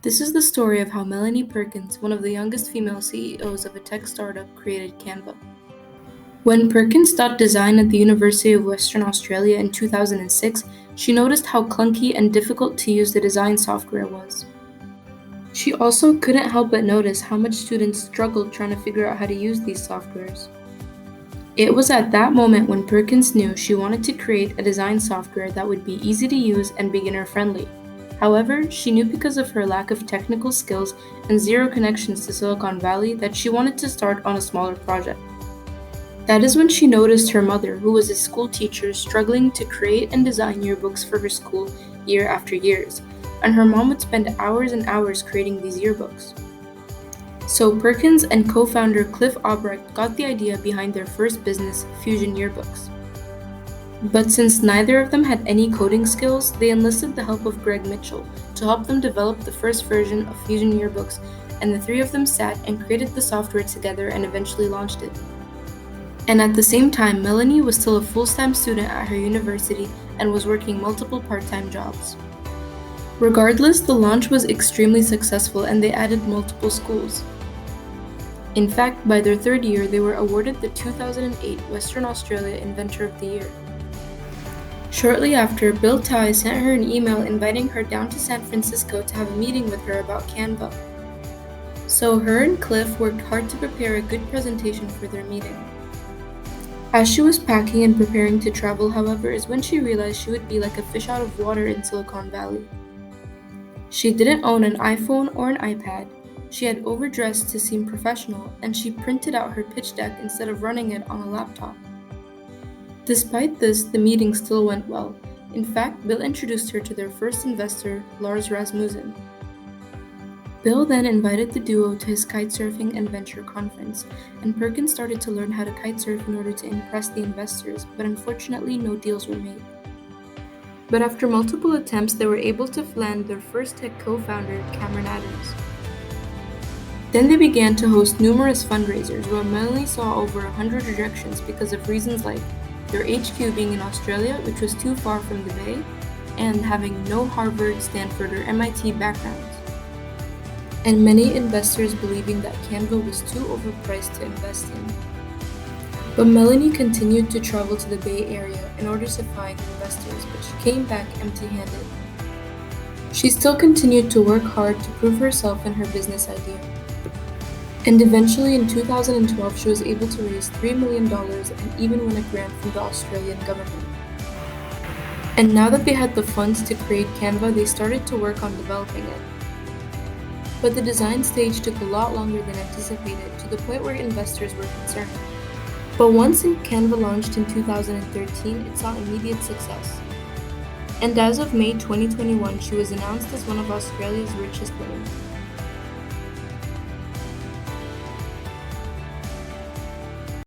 This is the story of how Melanie Perkins, one of the youngest female CEOs of a tech startup, created Canva. When Perkins taught design at the University of Western Australia in 2006, she noticed how clunky and difficult to use the design software was. She also couldn't help but notice how much students struggled trying to figure out how to use these softwares. It was at that moment when Perkins knew she wanted to create a design software that would be easy to use and beginner-friendly. However, she knew because of her lack of technical skills and zero connections to Silicon Valley that she wanted to start on a smaller project. That is when she noticed her mother, who was a school teacher, struggling to create and design yearbooks for her school year after years, and her mom would spend hours and hours creating these yearbooks. So Perkins and co-founder Cliff Albrecht got the idea behind their first business, Fusion Yearbooks. But since neither of them had any coding skills, they enlisted the help of Greg Mitchell to help them develop the first version of Fusion Yearbooks, and the three of them sat and created the software together and eventually launched it. And at the same time, Melanie was still a full-time student at her university and was working multiple part-time jobs. Regardless, the launch was extremely successful and they added multiple schools. In fact, by their third year, they were awarded the 2008 Western Australia Inventor of the Year. Shortly after, Bill Tai sent her an email inviting her down to San Francisco to have a meeting with her about Canva. So her and Cliff worked hard to prepare a good presentation for their meeting. As she was packing and preparing to travel, however, is when she realized she would be like a fish out of water in Silicon Valley. She didn't own an iPhone or an iPad. She had overdressed to seem professional, and she printed out her pitch deck instead of running it on a laptop. Despite this, the meeting still went well. In fact, Bill introduced her to their first investor, Lars Rasmussen. Bill then invited the duo to his kitesurfing and venture conference, and Perkins started to learn how to kitesurf in order to impress the investors, but unfortunately no deals were made. But after multiple attempts, they were able to land their first tech co-founder, Cameron Adams. Then they began to host numerous fundraisers, where Melanie saw over 100 rejections because of reasons like their HQ being in Australia, which was too far from the Bay, and having no Harvard, Stanford, or MIT backgrounds, and many investors believing that Canva was too overpriced to invest in. But Melanie continued to travel to the Bay Area in order to find investors, but she came back empty-handed. She still continued to work hard to prove herself and her business idea. And eventually in 2012, she was able to raise $3 million and even win a grant from the Australian government. And now that they had the funds to create Canva, they started to work on developing it. But the design stage took a lot longer than anticipated, to the point where investors were concerned. But once Canva launched in 2013, it saw immediate success. And as of May 2021, she was announced as one of Australia's richest women.